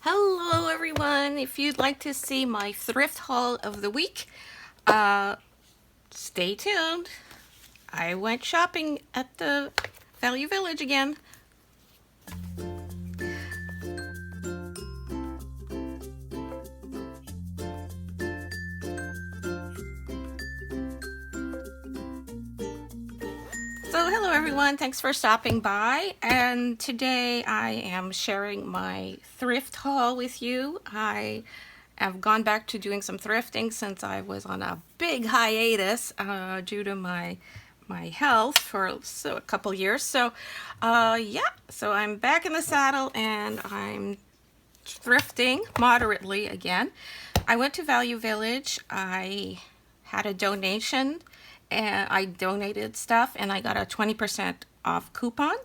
Hello everyone, if you'd like to see my thrift haul of the week, stay tuned. I went shopping at the Value Village again. So hello everyone, thanks for stopping by, and today I am sharing my thrift haul with you. I have gone back to doing some thrifting since I was on a big hiatus due to my health for a couple years. So so I'm back in the saddle and I'm thrifting moderately again. I went to Value Village. I had a donation and I donated stuff and I got a 20% off coupon,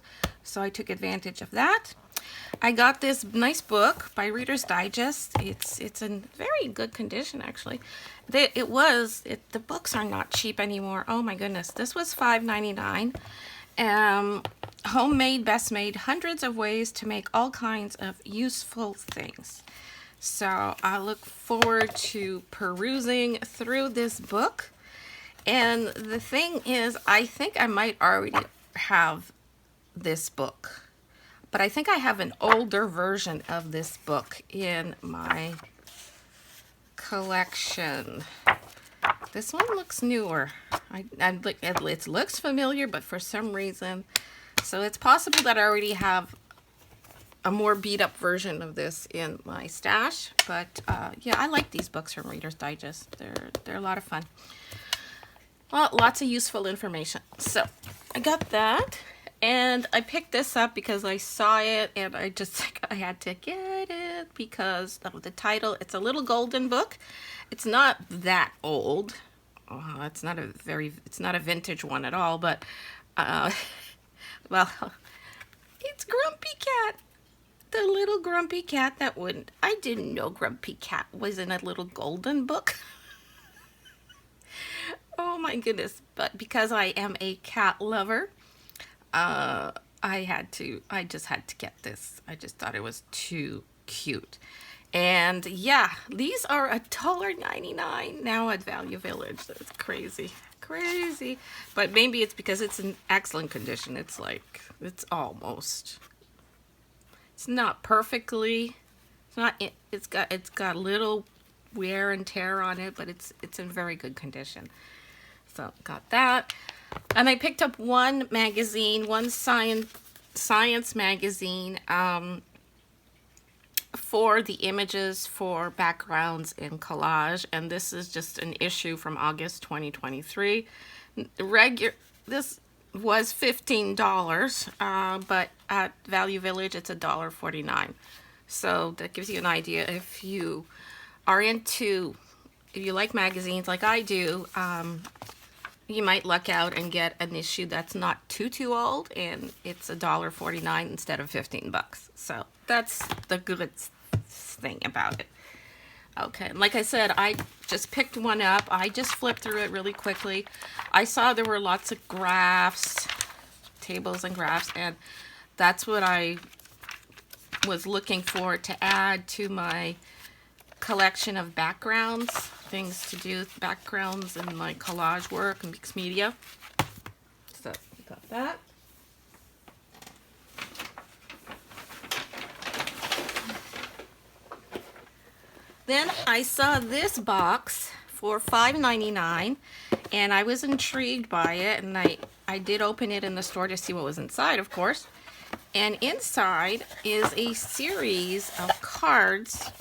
so I took advantage of that. I got this nice book by Reader's Digest. It's in very good condition actually. The books are not cheap anymore. Oh my goodness, this was $5.99. Homemade, best made, hundreds of ways to make all kinds of useful things. So I look forward to perusing through this book. And the thing is, I think I might already have this book, but I think I have an older version of this book in my collection. This one looks newer. It looks familiar, but for some reason, so it's possible that I already have a more beat up version of this in my stash. But yeah, I like these books from Reader's Digest. They're a lot of fun. Well, lots of useful information. So I got that, and I picked this up because I saw it and I had to get it because of the title. It's a little golden book. It's not that old. It's not a vintage one at all, but well, it's Grumpy Cat. The little Grumpy Cat that wouldn't. I didn't know Grumpy Cat was in a little golden book. Oh my goodness, but because I am a cat lover, I just had to get this. I just thought it was too cute. And yeah, these are $1.99 now at Value Village. That's crazy, crazy. But maybe it's because it's in excellent condition. It's not perfectly, it's got little wear and tear on it, but it's in very good condition. So got that, and I picked up one science magazine for the images for backgrounds in collage, and this is just an issue from August 2023. This was $15, but at Value Village it's $1.49. So that gives you an idea. If you like magazines like I do, you might luck out and get an issue that's not too old, and it's $1.49 instead of $15. So that's the good thing about it. Okay, like I said, I just picked one up. I just flipped through it really quickly. I saw there were lots of graphs, tables and graphs, and that's what I was looking for to add to my collection of backgrounds, things to do with backgrounds in my collage work and mixed media. So got that. Then I saw this box for $5.99 and I was intrigued by it, and I did open it in the store to see what was inside, of course. And inside is a series of cards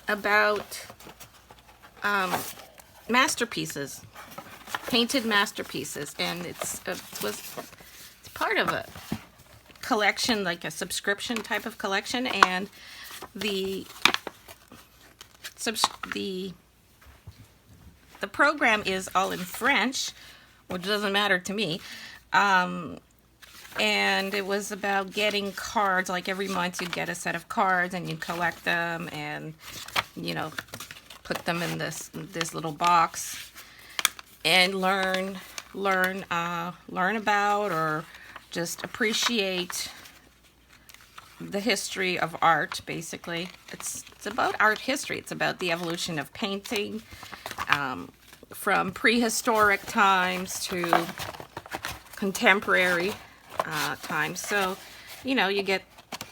about masterpieces, painted masterpieces, and it's part of a collection, like a subscription type of collection, and the program is all in French, which doesn't matter to me. And it was about getting cards. Like every month you'd get a set of cards and you'd collect them and, you know, put them in this little box and learn about or just appreciate the history of art, basically. It's about art history. It's about the evolution of painting, from prehistoric times to contemporary times. So, you know, you get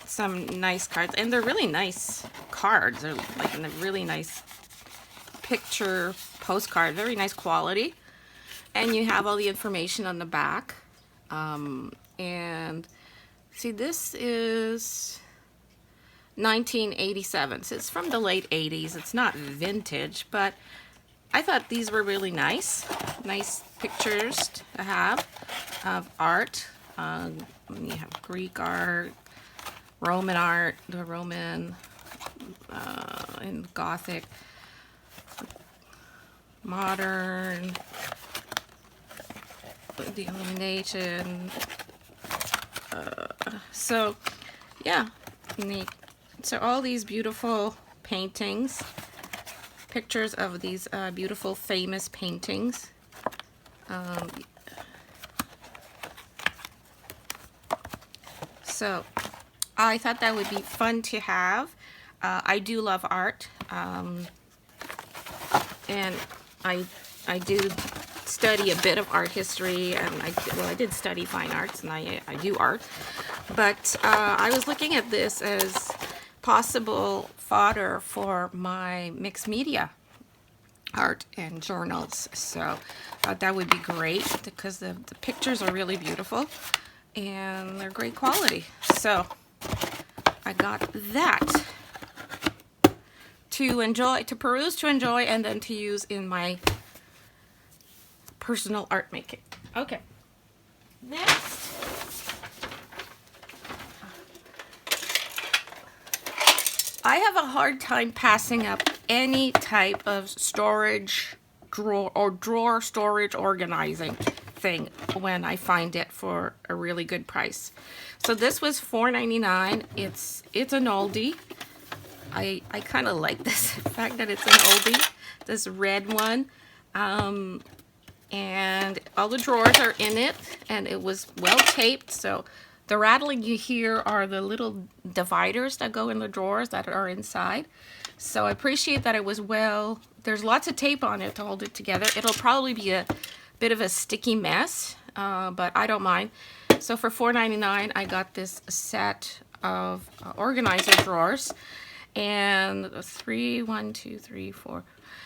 some nice cards, and they're really nice cards. They're like in a really nice picture postcard, very nice quality. And you have all the information on the back. And see, this is 1987, so it's from the late 80s. It's not vintage, but I thought these were really nice pictures to have of art. You have Greek art, Roman art, the Roman and Gothic, modern, the illumination. So yeah, neat. So all these beautiful paintings, pictures of these beautiful famous paintings. So I thought that would be fun to have. I do love art, and I do study a bit of art history, and I did study fine arts, and I do art. But I was looking at this as possible fodder for my mixed media art and journals. So I thought that would be great because the pictures are really beautiful and they're great quality. So I got that to enjoy, to peruse, to enjoy, and then to use in my personal art making. Okay, next. I have a hard time passing up any type of storage drawer storage organizing thing when I find it for a really good price. So this was $4.99. It's an oldie. I kind of like this fact that it's an oldie, this red one. And all the drawers are in it, and it was well taped, so the rattling you hear are the little dividers that go in the drawers that are inside. So I appreciate that it was well, there's lots of tape on it to hold it together. It'll probably be a bit of a sticky mess, but I don't mind. So for $4.99, I got this set of organizer drawers, and 1, 2, 3, 4.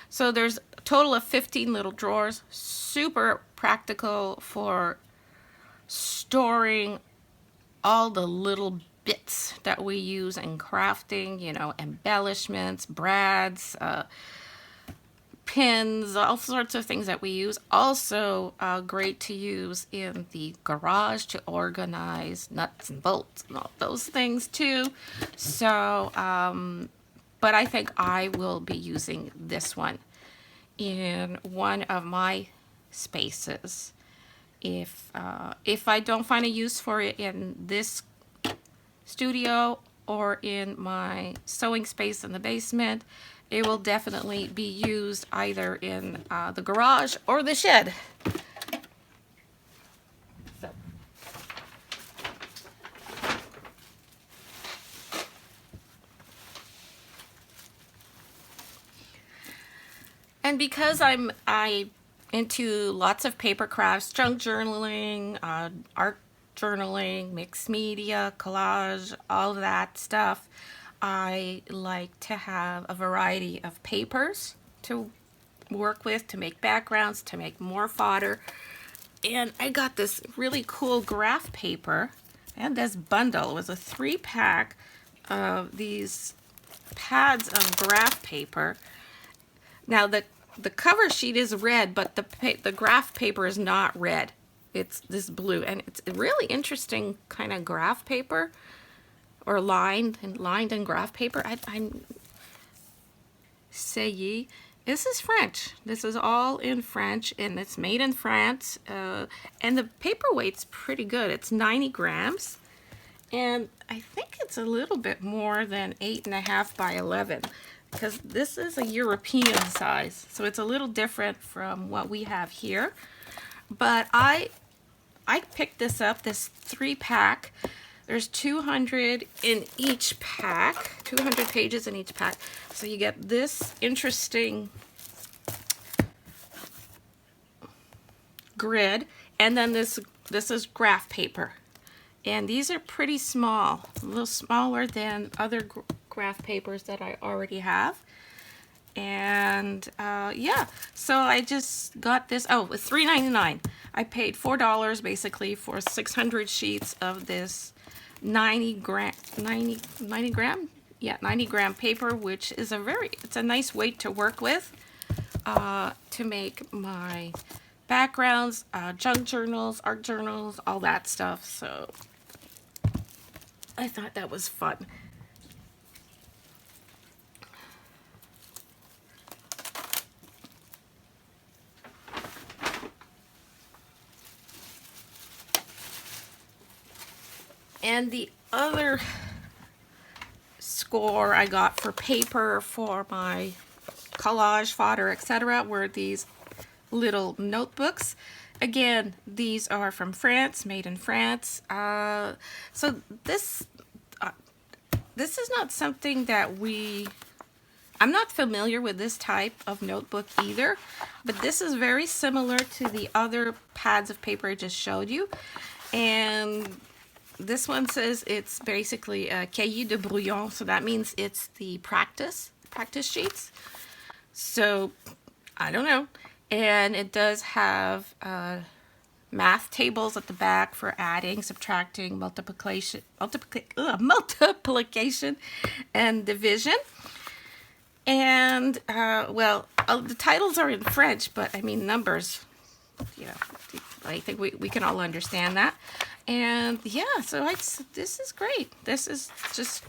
So there's a total of 15 little drawers, super practical for storing all the little bits that we use in crafting, you know, embellishments, brads, pins, all sorts of things that we use. Also great to use in the garage to organize nuts and bolts and all those things too. So, but I think I will be using this one in one of my spaces. If I don't find a use for it in this studio or in my sewing space in the basement, it will definitely be used either in the garage or the shed. So. And because I'm into lots of paper crafts, junk journaling, art journaling, mixed media, collage, all that stuff, I like to have a variety of papers to work with, to make backgrounds, to make more fodder. And I got this really cool graph paper, and this bundle was a 3-pack of these pads of graph paper. Now the cover sheet is red, but the graph paper is not red. It's this blue, and it's a really interesting kind of graph paper, or lined in graph paper. I'm say this is French. This is all in French, and it's made in France. And the paper weight's pretty good. It's 90 grams, and I think it's a little bit more than 8.5 by 11. Because this is a European size, so it's a little different from what we have here. But I picked this up, this 3-pack, There's 200 in each pack, 200 pages in each pack. So you get this interesting grid, and then this is graph paper. And these are pretty small, a little smaller than other graph papers that I already have. And yeah, so I just got this. Oh, with $3.99. I paid $4 basically for 600 sheets of this 90 gram, yeah, 90 gram paper, which is it's a nice weight to work with to make my backgrounds, junk journals, art journals, all that stuff. So I thought that was fun. And the other score I got for paper for my collage fodder, etc., were these little notebooks. Again, these are from France, made in France. So this is not something that I'm not familiar with this type of notebook either, but this is very similar to the other pads of paper I just showed you. And this one says it's basically a cahier de brouillon, so that means it's the practice sheets. So I don't know. And it does have math tables at the back for adding, subtracting, multiplication, and division. And well, the titles are in French, but I mean numbers, you know, I think we can all understand that. And yeah, so this is great. This is just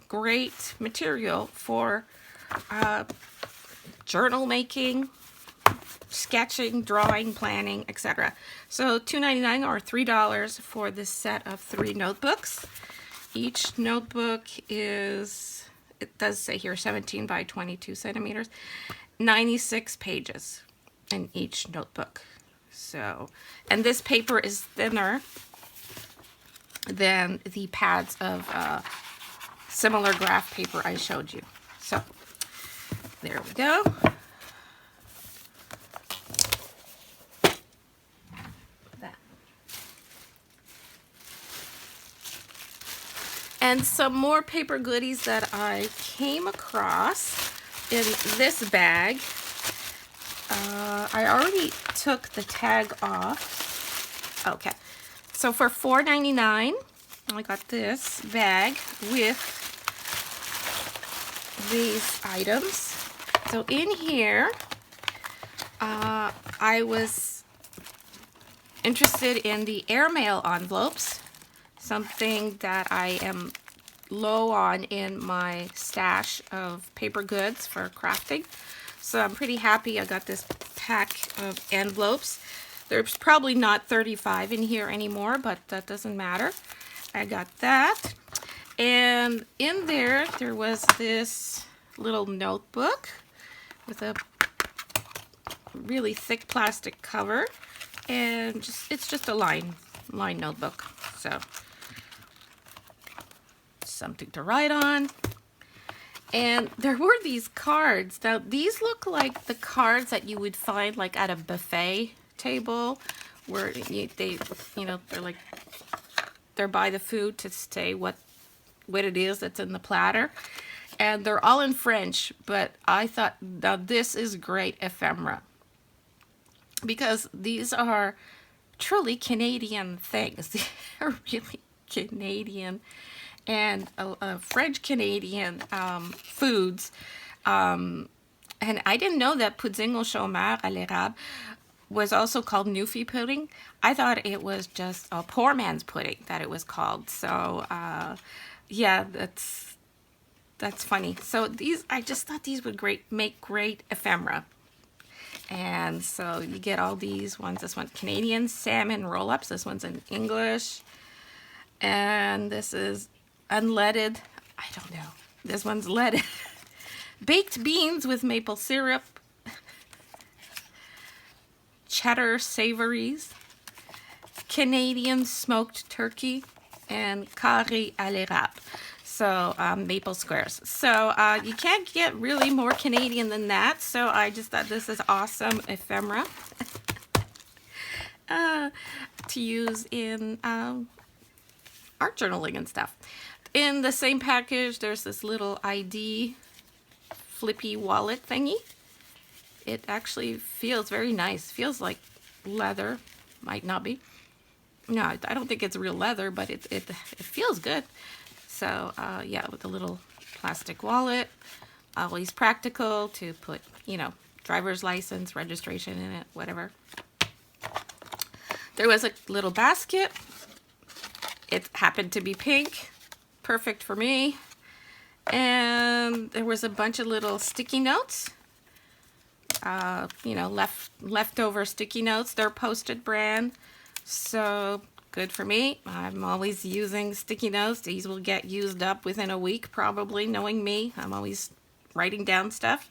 great material for journal making, sketching, drawing, planning, etc. So $2.99 or $3 for this set of 3 notebooks. Each notebook is, it does say here, 17 by 22 centimeters, 96 pages in each notebook. So, and this paper is thinner than the pads of similar graph paper I showed you. So there we go. That. And some more paper goodies that I came across in this bag. I already took the tag off. Okay. So for $4.99, I got this bag with these items. So in here, I was interested in the airmail envelopes, something that I am low on in my stash of paper goods for crafting. So I'm pretty happy I got this pack of envelopes. There's probably not 35 in here anymore, but that doesn't matter. I got that. And in there was this little notebook with a really thick plastic cover. And it's just a line notebook. So something to write on. And there were these cards. Now, these look like the cards that you would find like at a buffet table, where they're by the food to say what it is that's in the platter, and they're all in French. But I thought, now this is great ephemera, because these are truly Canadian things. They're really Canadian and French Canadian foods. And I didn't know that pudding au chômeur à l'érable was also called Newfie pudding. I thought it was just a poor man's pudding that it was called. So yeah, that's funny. So these, I just thought these would make great ephemera. And so you get all these ones. This one's Canadian salmon roll-ups. This one's in English. And this is unleaded. I don't know. This one's leaded. Baked beans with maple syrup. Cheddar savories. Canadian smoked turkey. and carré à l'érable. So maple squares. So you can't get really more Canadian than that. So I just thought this is awesome ephemera to use in art journaling and stuff. In the same package, there's this little ID flippy wallet thingy. It actually feels very nice. Feels like leather. Might not be. No, I don't think it's real leather, but it feels good. So yeah, with a little plastic wallet. Always practical to put, you know, driver's license, registration in it, whatever. There was a little basket. It happened to be pink. Perfect for me. And there was a bunch of little sticky notes. You know, leftover sticky notes. They're Posted brand. So good for me. I'm always using sticky notes. These will get used up within a week, probably, knowing me. I'm always writing down stuff.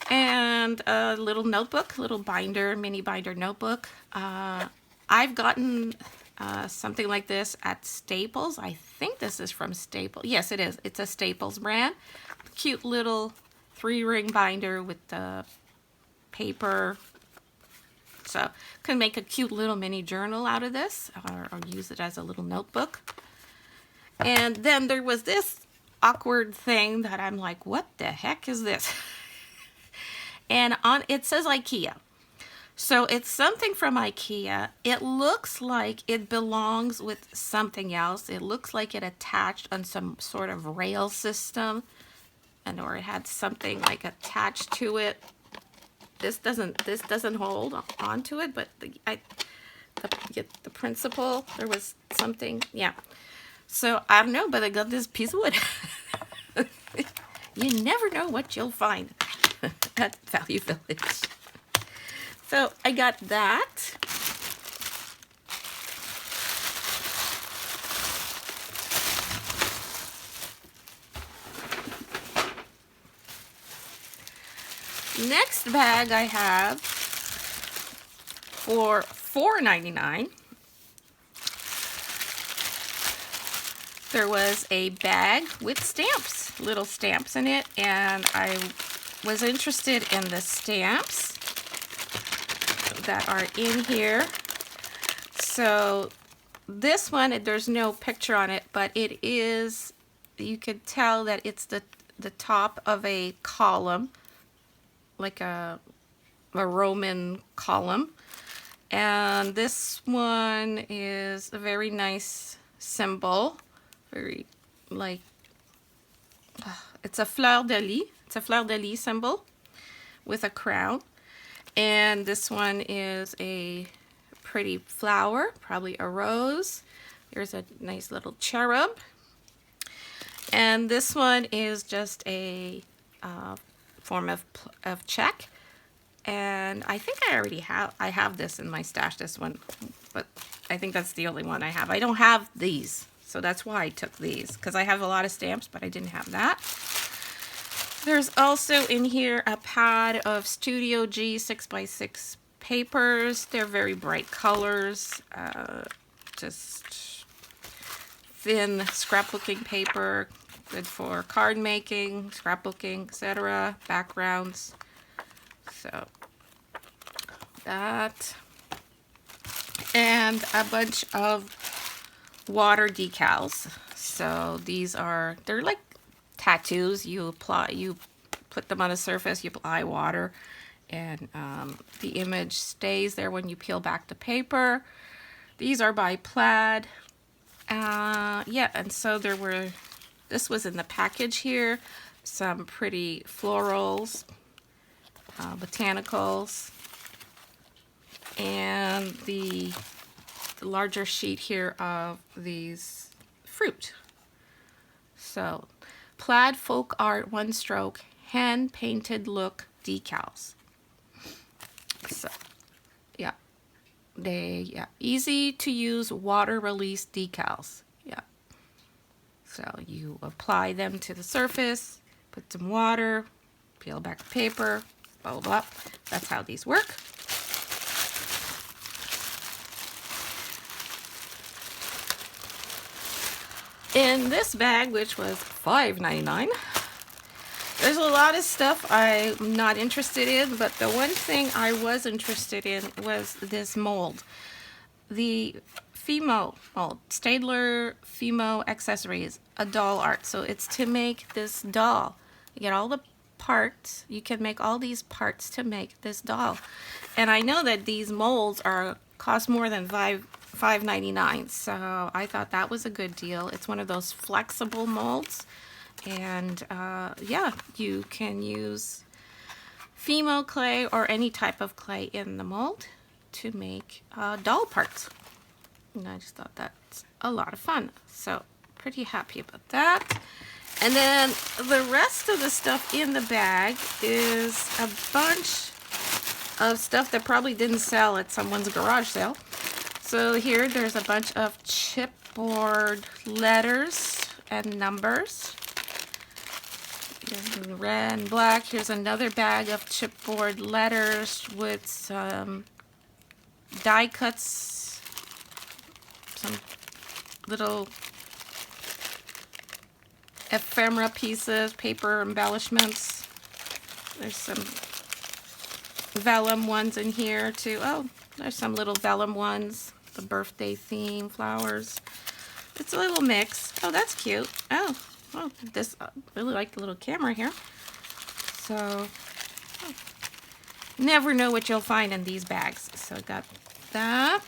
And a little notebook, little binder, mini binder notebook. I've gotten something like this at Staples. I think this is from Staples. Yes, it is. It's a Staples brand. Cute little 3-ring binder with the paper. So can make a cute little mini journal out of this, or use it as a little notebook. And then there was this awkward thing that I'm like, what the heck is this? And on it says IKEA. So it's something from IKEA. It looks like it belongs with something else. It looks like it attached on some sort of rail system, and or it had something like attached to it. This doesn't hold on to it, but the principle, there was something, yeah. So I don't know, but I got this piece of wood. You never know what you'll find at Value Village. So I got that. Next bag I have for $4.99. There was a bag with stamps, little stamps in it, and I was interested in the stamps that are in here. So this one, there's no picture on it, but it is, you could tell that it's the top of a column, like a Roman column. And this one is a very nice symbol, very like, it's a fleur de lis. It's a fleur de lis symbol with a crown. And this one is a pretty flower, probably a rose. There's a nice little cherub. And this one is just a form of check. And I think I have this in my stash, this one, but I think that's the only one I have. I don't have these, so that's why I took these, because I have a lot of stamps, but I didn't have that. There's also in here a pad of Studio G 6x6 papers. They're very bright colors, just thin scrapbooking paper, good for card making, scrapbooking, etc. Backgrounds. So that, and a bunch of water decals. So these are, they're like tattoos. You put them on a surface, you apply water, and the image stays there when you peel back the paper. These are by Plaid. Yeah, and so this was in the package here, some pretty florals, botanicals, and the larger sheet here of these fruit. So Plaid Folk Art One Stroke Hand Painted Look Decals. So yeah, easy to use water release decals. Yeah, so you apply them to the surface, put some water, peel back the paper, blah blah blah. That's how these work. In this bag, which was $5.99, there's a lot of stuff I'm not interested in, but the one thing I was interested in was this mold. The Fimo mold, Staedtler Fimo accessories, a doll art. So it's to make this doll. You get all the parts. You can make all these parts to make this doll. And I know that these molds cost more than $5.99, so I thought that was a good deal. It's one of those flexible molds, and yeah, you can use Fimo clay or any type of clay in the mold to make doll parts. And I just thought that's a lot of fun, so pretty happy about that. And then the rest of the stuff in the bag is a bunch of stuff that probably didn't sell at someone's garage sale. So here there's a bunch of chipboard letters and numbers. Here's red and black. Here's another bag of chipboard letters with some die cuts, some little ephemera pieces, paper embellishments. There's some vellum ones in here too. Oh, there's some little vellum ones. The birthday theme, flowers. It's a little mix. Oh, that's cute. Oh, well, this, I really like the little camera here. So, never know what you'll find in these bags. So I got that.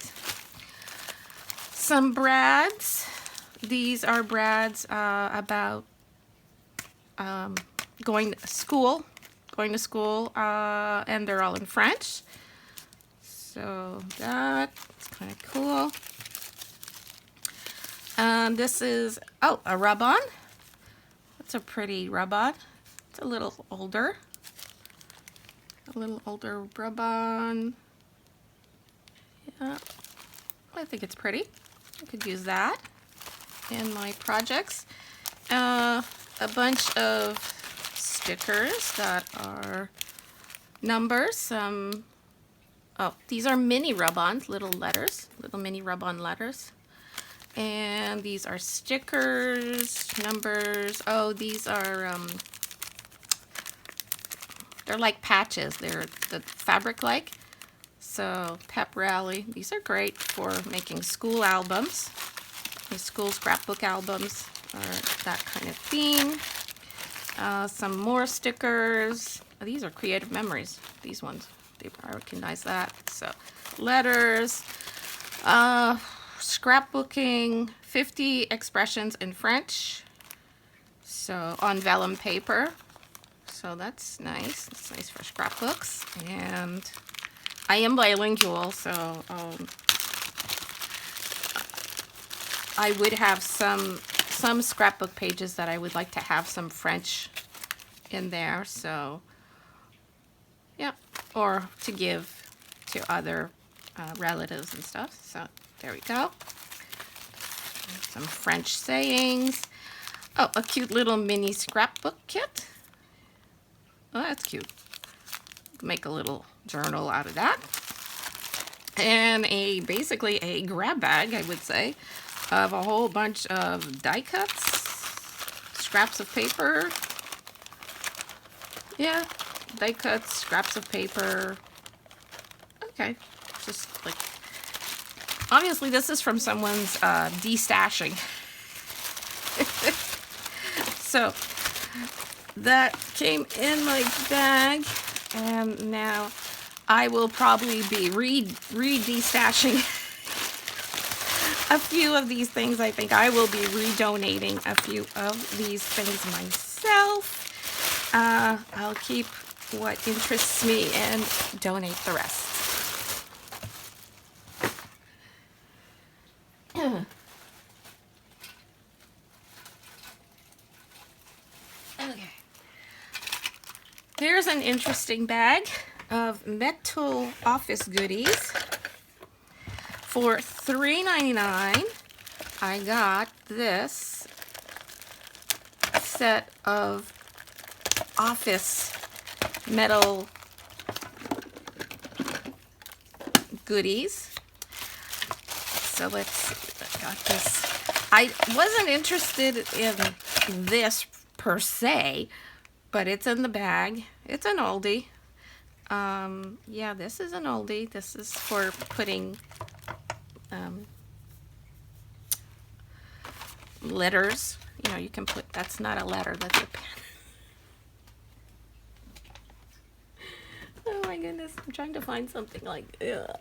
Some brads. These are brads about going to school, and they're all in French. So that's kind of cool. This is, oh, a rub-on. That's a pretty rub-on. It's a little older. A little older rub-on. Yeah, I think it's pretty. I could use that in my projects. A bunch of stickers that are numbers. Oh, these are mini rub-ons, little letters, little mini rub-on letters. And these are stickers, numbers. Oh, these are, they're like patches. They're the fabric-like. So, pep rally. These are great for making school albums, school scrapbook albums, or that kind of theme. Some more stickers. Oh, these are creative memories, these ones. I recognize that. So, letters, scrapbooking, 50 expressions in French. So, on vellum paper. So, that's nice. That's nice for scrapbooks. And I am bilingual, so I would have some scrapbook pages that I would like to have some French in there. So, yeah, or to give to other relatives and stuff. So there we go. Some French sayings. Oh, a cute little mini scrapbook kit. Oh, that's cute. Make a little journal out of that. And basically a grab bag, I would say, of a whole bunch of die cuts, scraps of paper. Yeah, die cuts, scraps of paper. Okay, just like, obviously this is from someone's de-stashing. So that came in my bag, and now I will probably be re-de-stashing a few of these things. I think I will be redonating a few of these things myself. I'll keep what interests me and donate the rest. Okay. Here's an interesting bag of metal office goodies. For $3.99, I got this set of office metal goodies. So I got this. I wasn't interested in this per se, but it's in the bag. It's an oldie. Yeah, this is an oldie. This is for putting letters. You know, you can put, that's not a letter, that's a pen. Oh my goodness, I'm trying to find something like,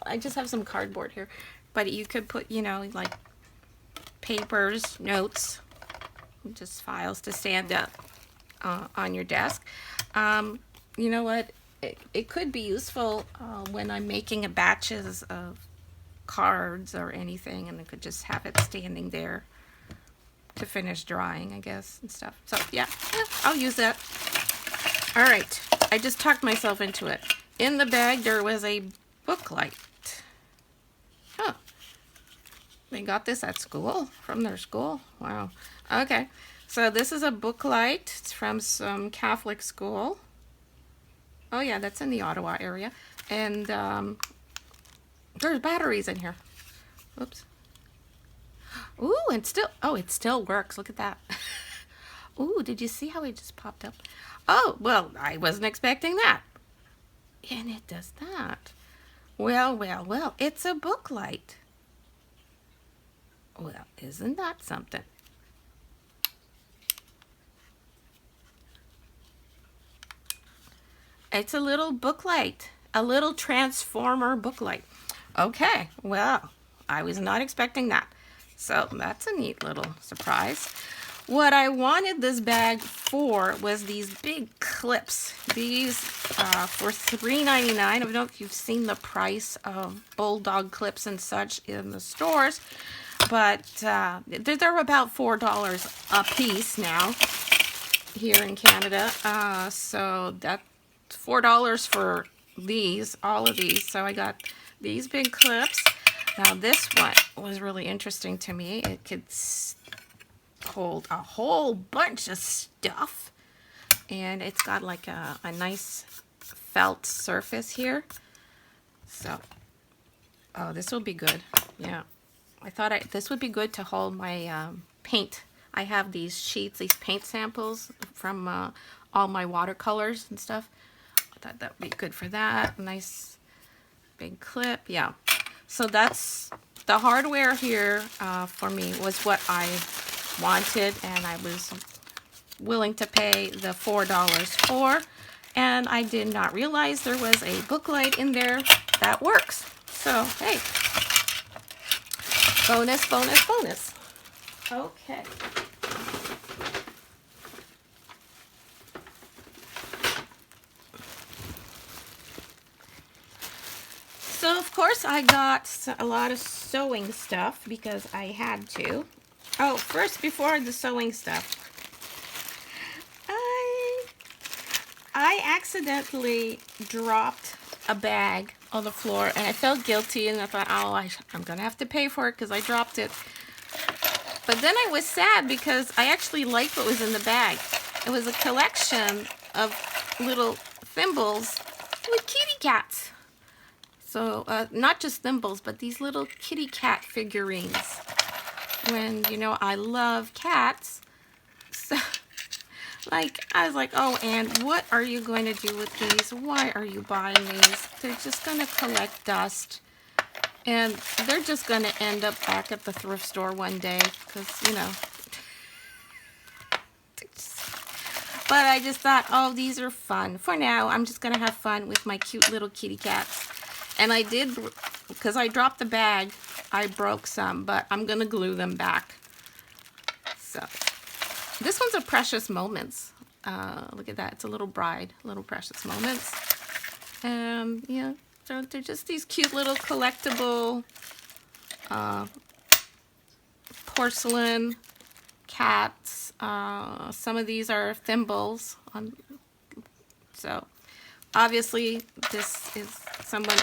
I just have some cardboard here. But you could put, you know, like papers, notes, just files to stand up on your desk. You know what, it could be useful when I'm making batches of cards or anything, and I could just have it standing there to finish drying, I guess, and stuff. So yeah, I'll use that. All right, I just talked myself into it. In the bag there was a book light. Huh. They got this at school, from their school. Wow. Okay, so this is a book light. It's from some Catholic school. Oh yeah, that's in the Ottawa area. And there's batteries in here. Oops. Ooh, and still, oh, it still works. Look at that. Ooh, did you see how it just popped up? Oh, well, I wasn't expecting that. And it does that. Well, well, well, it's a book light. Well, isn't that something? It's a little book light, a little transformer book light. Okay, well, I was not expecting that. So that's a neat little surprise. What I wanted this bag for was these big clips. These for $3.99. I don't know if you've seen the price of bulldog clips and such in the stores, but they're about $4 a piece now here in Canada. So that's $4 for these, all of these. So I got these big clips. Now this one was really interesting to me. It could hold a whole bunch of stuff, and it's got like a nice felt surface here. So, oh, this will be good. Yeah, I thought this would be good to hold my paint. I have these sheets, these paint samples from all my watercolors and stuff. I thought that would be good for that. A nice big clip. Yeah. So that's the hardware here for me was what I wanted, and I was willing to pay the $4 for, and I did not realize there was a book light in there that works. So hey, bonus, bonus, bonus. Okay. So of course I got a lot of sewing stuff because I had to. Oh, first, before the sewing stuff, I accidentally dropped a bag on the floor, and I felt guilty, and I thought, oh, I'm gonna have to pay for it because I dropped it. But then I was sad because I actually liked what was in the bag. It was a collection of little thimbles with kitty cats. So not just thimbles, but these little kitty cat figurines. When, you know, I love cats. So, like, I was like, oh, Anne, what are you going to do with these? Why are you buying these? They're just going to collect dust. And they're just going to end up back at the thrift store one day. Because, you know. But I just thought, oh, these are fun. For now, I'm just going to have fun with my cute little kitty cats. And I did, because I dropped the bag, I broke some, but I'm going to glue them back. So, this one's a Precious Moments. Look at that. It's a little bride, little Precious Moments. Yeah, so they're just these cute little collectible porcelain cats. Some of these are thimbles. So, obviously, this is someone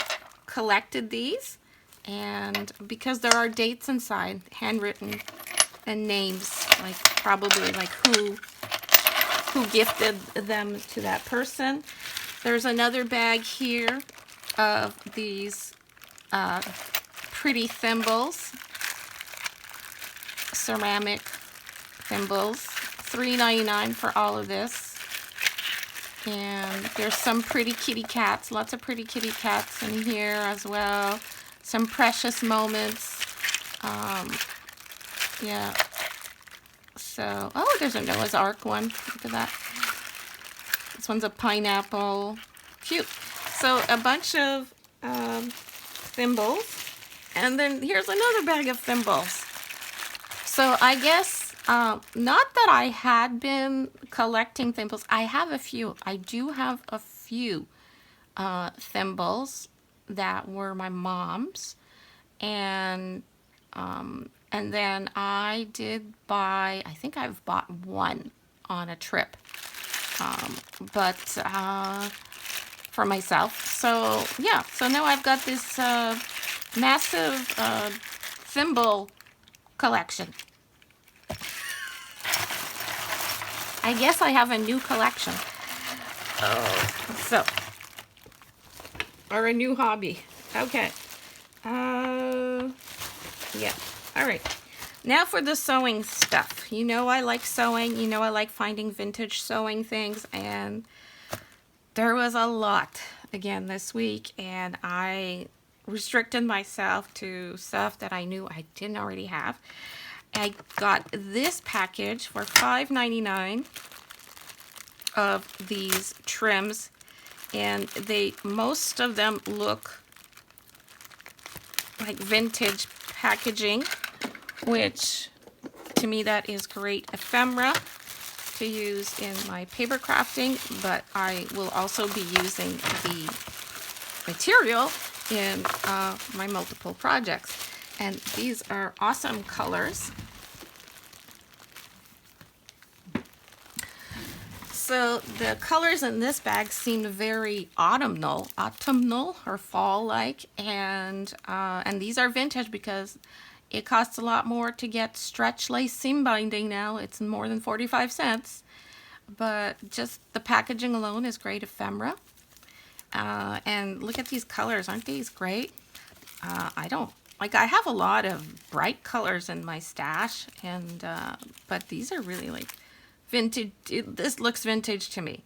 collected these, and because there are dates inside, handwritten, and names, like probably like who gifted them to that person. There's another bag here of these pretty thimbles. ceramic thimbles. $3.99 for all of this. And there's some pretty kitty cats, lots of pretty kitty cats in here as well. Some precious moments. Yeah. So, oh, there's a Noah's Ark one. Look at that. This one's a pineapple. Cute. So, a bunch of thimbles. And then here's another bag of thimbles. So, I guess, not that I had been collecting thimbles. I have a few. I do have a few thimbles that were my mom's. And then I did buy, I think I've bought one on a trip, but for myself. So yeah, so now I've got this massive thimble collection. I guess I have a new collection. Oh, so, or a new hobby. Okay. Yeah. All right. Now for the sewing stuff. You know I like sewing. You know I like finding vintage sewing things. And there was a lot again this week. And I restricted myself to stuff that I knew I didn't already have. I got this package for $5.99 of these trims. And most of them look like vintage packaging, which to me that is great ephemera to use in my paper crafting, but I will also be using the material in my multiple projects. And these are awesome colors. So the colors in this bag seem very autumnal or fall-like, and these are vintage because it costs a lot more to get stretch lace seam binding now. It's more than 45 cents, but just the packaging alone is great ephemera. And look at these colors, aren't these great? I have a lot of bright colors in my stash, and but these are really like vintage. This looks vintage to me,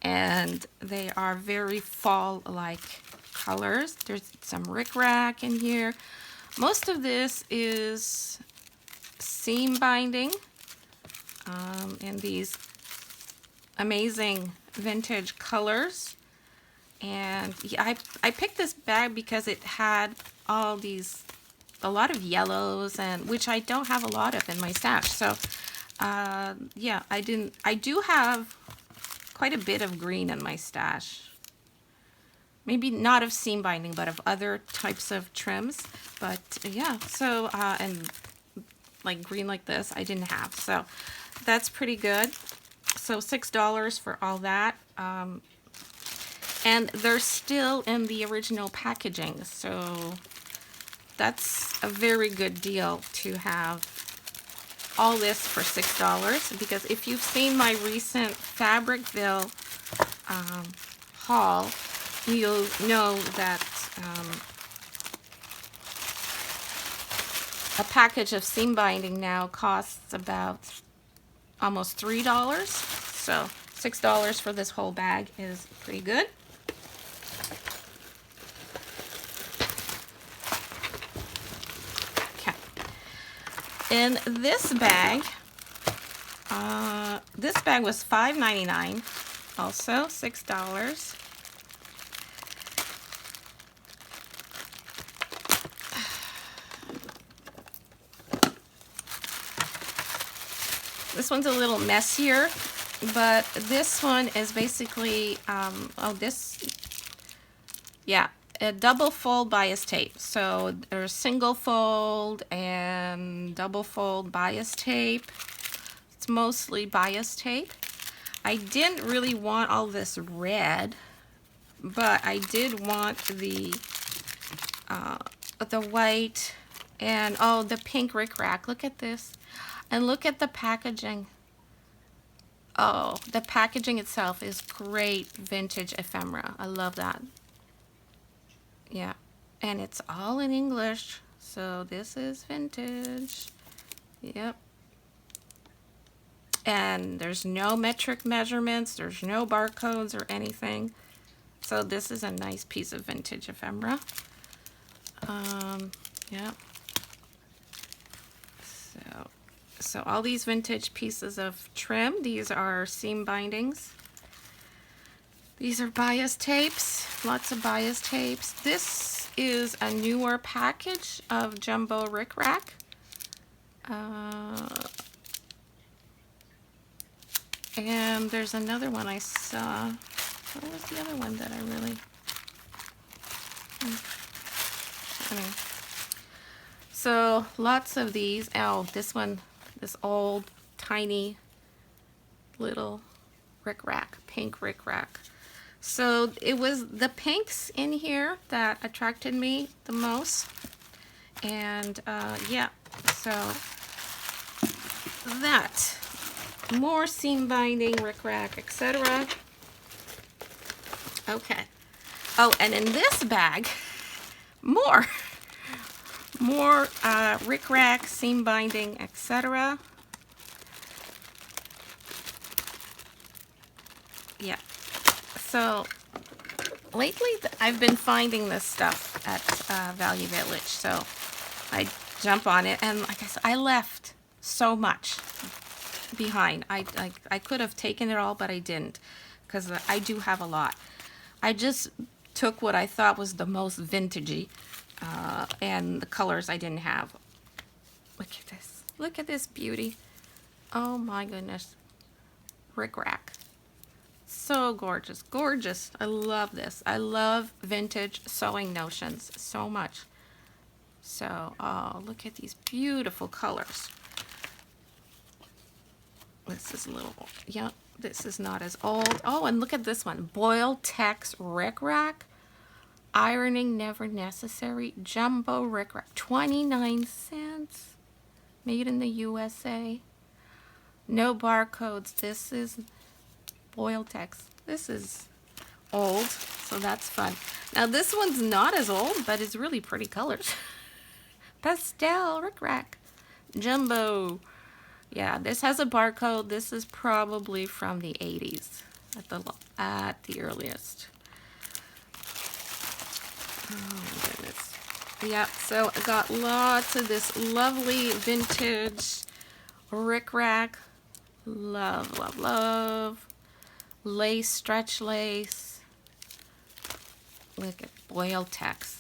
and they are very fall-like colors. There's some rickrack in here. Most of this is seam binding in these amazing vintage colors. And yeah, I picked this bag because it had a lot of yellows, and which I don't have a lot of in my stash. So yeah, I do have quite a bit of green in my stash. Maybe not of seam binding, but of other types of trims. But yeah, so, and like green like this, I didn't have. So that's pretty good. So $6 for all that. And they're still in the original packaging. So that's a very good deal to have all this for $6, because if you've seen my recent Fabricville haul, you'll know that a package of seam binding now costs about almost $3. So $6 for this whole bag is pretty good. In this bag was $5.99, also $6. This one's a little messier, but this one is basically, a double fold bias tape. So there's single fold and double fold bias tape. It's mostly bias tape. I didn't really want all this red, but I did want the white and the pink rickrack. Look at this, and look at the packaging. Oh, the packaging itself is great vintage ephemera. I love that. Yeah, and it's all in English, so this is vintage. Yep. And there's no metric measurements, there's no barcodes or anything. So this is a nice piece of vintage ephemera. Yep. So all these vintage pieces of trim, these are seam bindings. These are bias tapes, lots of bias tapes. This is a newer package of jumbo rickrack. And there's another one I saw. What was the other one that I really... Anyway. So lots of these. Oh, this one, this old, tiny, little rickrack, pink rickrack. So it was the pinks in here that attracted me the most. And yeah, so that. More seam binding, rickrack, etc. Okay. Oh, and in this bag, more rickrack, seam binding, etc. Yeah. So lately I've been finding this stuff at Value Village, so I jump on it, and like I said, I left so much behind. I could have taken it all, but I didn't, because I do have a lot. I just took what I thought was the most vintagey, and the colors I didn't have. Look at this. Look at this beauty. Oh my goodness. Rickrack. So gorgeous. Gorgeous. I love this. I love vintage sewing notions so much. So, oh, look at these beautiful colors. This is a little, yeah, this is not as old. Oh, and look at this one. Boil Tex rickrack. Ironing never necessary. Jumbo rickrack. 29 cents. Made in the USA. No barcodes. This is Boil Tex. This is old, so that's fun. Now this one's not as old, but it's really pretty colors. Pastel rickrack. Jumbo. Yeah, this has a barcode. This is probably from the 80s at the earliest. Oh my goodness. Yeah, so I got lots of this lovely vintage rickrack. Love, love, love. Lace, stretch lace. Look at Boil Tex.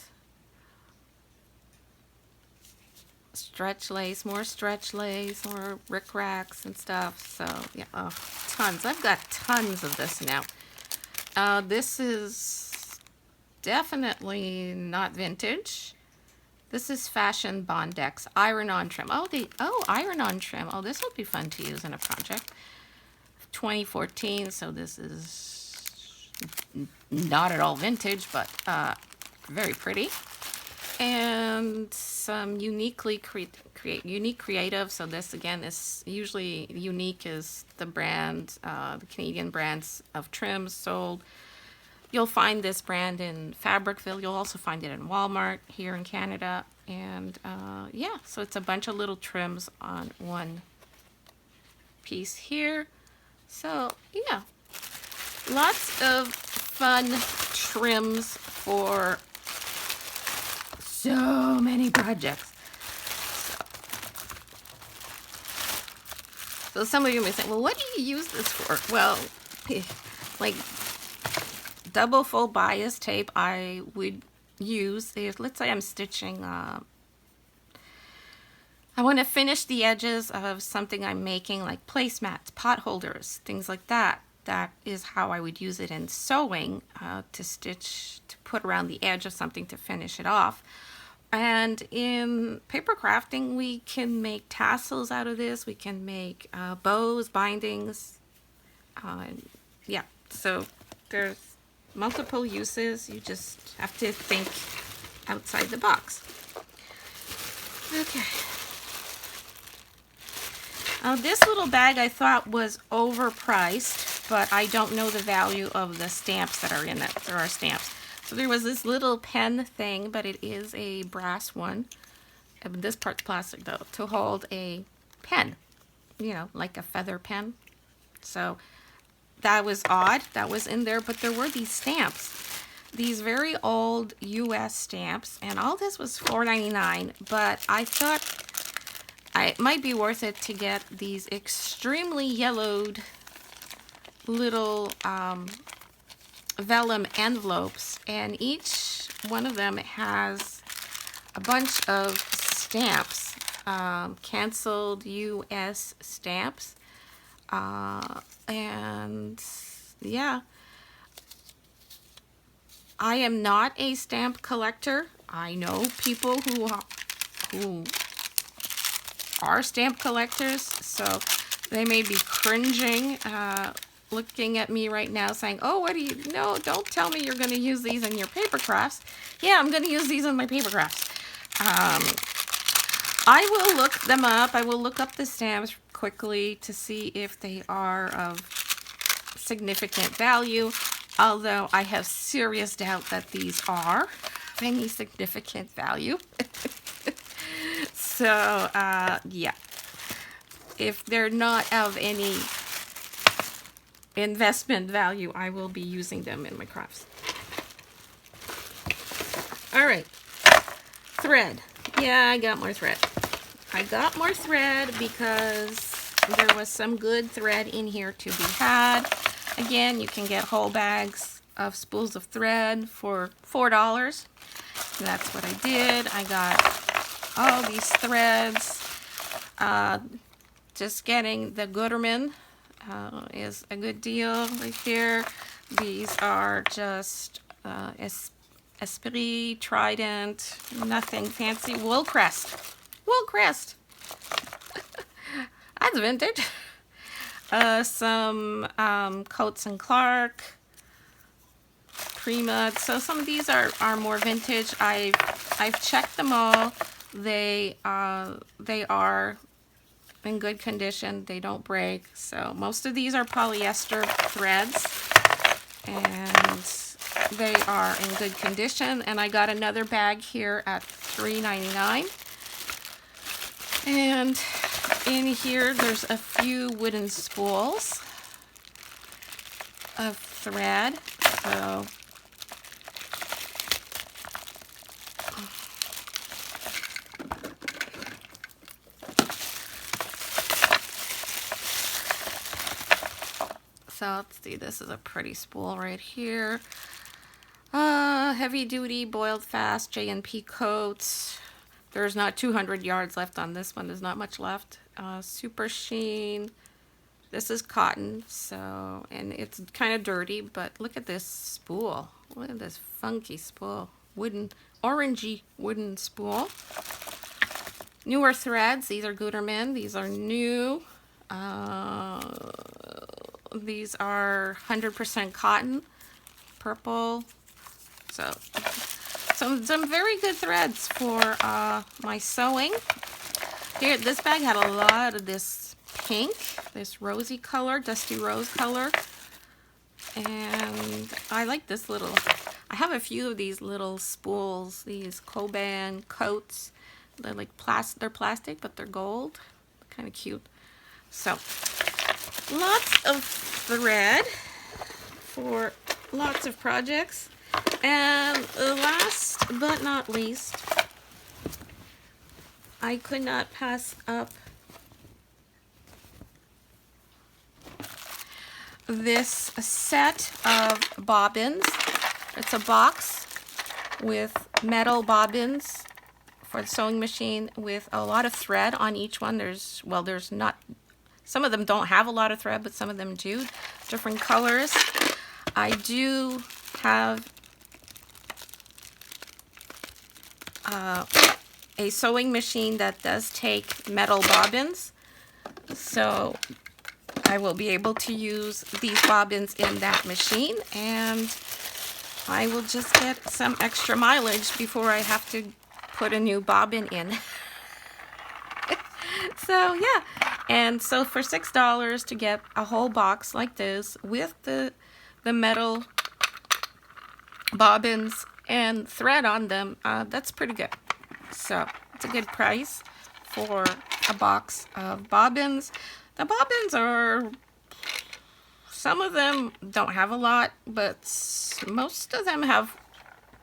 Stretch lace, more rickracks and stuff. So yeah, oh, tons. I've got tons of this now. This is definitely not vintage. This is fashion Bondex iron-on trim. Oh, iron-on trim. Oh, this would be fun to use in a project. 2014. So this is not at all vintage, but very pretty. And some unique creative. So this again is usually unique is the brand, the Canadian brands of trims sold. You'll find this brand in Fabricville. You'll also find it in Walmart here in Canada. And yeah, so it's a bunch of little trims on one piece here. So yeah, lots of fun trims for so many projects. So some of you may say, well, what do you use this for? Well, like double fold bias tape I would use if, let's say I'm stitching, I want to finish the edges of something I'm making, like placemats, pot holders, things like that. That is how I would use it in sewing, to stitch, to put around the edge of something to finish it off. And in paper crafting, we can make tassels out of this. We can make bows, bindings. Yeah, so there's multiple uses. You just have to think outside the box. Okay. This little bag I thought was overpriced, but I don't know the value of the stamps that are in it. There are stamps. So there was this little pen thing, but it is a brass one. This part's plastic though, to hold a pen, you know, like a feather pen. So that was odd. That was in there, but there were these stamps. These very old US stamps, and all this was $4.99, but I thought it might be worth it to get these extremely yellowed little vellum envelopes, and each one of them has a bunch of stamps, canceled US stamps, and yeah, I am not a stamp collector. I know people who are stamp collectors, so they may be cringing, looking at me right now saying, oh, what do you, no, don't tell me you're going to use these in your paper crafts. Yeah, I'm going to use these in my paper crafts. I will look them up. I will look up the stamps quickly to see if they are of significant value, although I have serious doubt that these are of any significant value. So, yeah, if they're not of any investment value, I will be using them in my crafts. All right, thread. Yeah, I got more thread. I got more thread because there was some good thread in here to be had. Again, you can get whole bags of spools of thread for $4. That's what I did. I got all these threads. Just getting the Koeman is a good deal right here. These are just Esprit, Trident, nothing fancy. Woolcrest. Woolcrest. That's vintage. Some Coates and Clark, Premud. So some of these are more vintage. I've checked them all. They are in good condition. They don't break. So most of these are polyester threads, and they are in good condition. And I got another bag here at $3.99. And in here, there's a few wooden spools of thread. So let's see, this is a pretty spool right here. Heavy duty, boiled fast, J&P coats. There's not 200 yards left on this one. There's not much left. Super sheen. This is cotton, so, and it's kind of dirty, but look at this spool. Look at this funky spool. Wooden, orangey wooden spool. Newer threads. These are Koeman. These are new. These are 100% cotton, purple. So some very good threads for my sewing. Here, this bag had a lot of this pink, this rosy color, dusty rose color. And I like this little, I have a few of these little spools, these Koeman coats. They're like they're plastic, but they're gold. Kind of cute. So, lots of thread for lots of projects. And last but not least, I could not pass up this set of bobbins. It's a box with metal bobbins for the sewing machine with a lot of thread on each one. There's not, some of them don't have a lot of thread, but some of them do. Different colors. I do have a sewing machine that does take metal bobbins, so I will be able to use these bobbins in that machine, and I will just get some extra mileage before I have to put a new bobbin in. So yeah, and so for $6 to get a whole box like this with the metal bobbins and thread on them, that's pretty good. So it's a good price for a box of bobbins. The bobbins are, some of them don't have a lot, but most of them have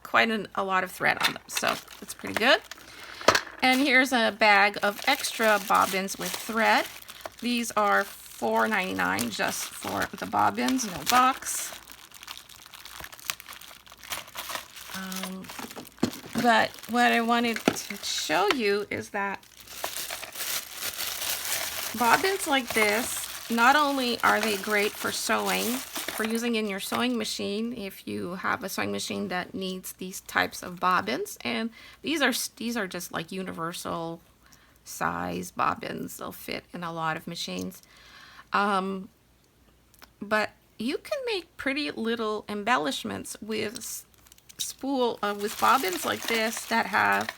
quite a lot of thread on them, so it's pretty good. And here's a bag of extra bobbins with thread. These are $4.99 just for the bobbins, no box. But what I wanted to show you is that bobbins like this, not only are they great for sewing, for using in your sewing machine, if you have a sewing machine that needs these types of bobbins, and these are just like universal size bobbins. They'll fit in a lot of machines. But you can make pretty little embellishments with with bobbins like this that have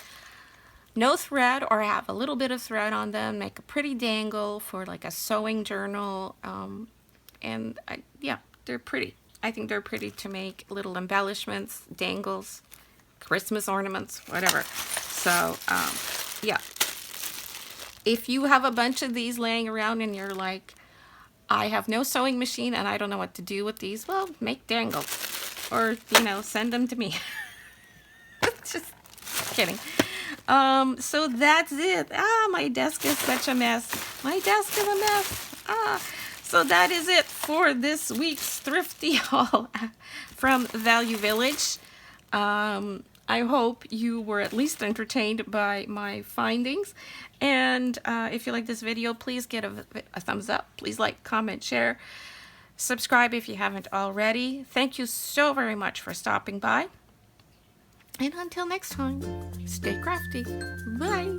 no thread or have a little bit of thread on them. Make a pretty dangle for like a sewing journal, and yeah, they're pretty. I think they're pretty to make little embellishments, dangles, Christmas ornaments, whatever. So yeah, if you have a bunch of these laying around and you're like, I have no sewing machine and I don't know what to do with these, well, make dangles, or send them to me. Just kidding. So that's it. My desk is such a mess. My desk is a mess. So that is it for this week's Thrifty haul from Value Village. I hope you were at least entertained by my findings. And if you like this video, please get a thumbs up. Please like, comment, share. Subscribe if you haven't already. Thank you so very much for stopping by. And until next time, stay crafty. Bye.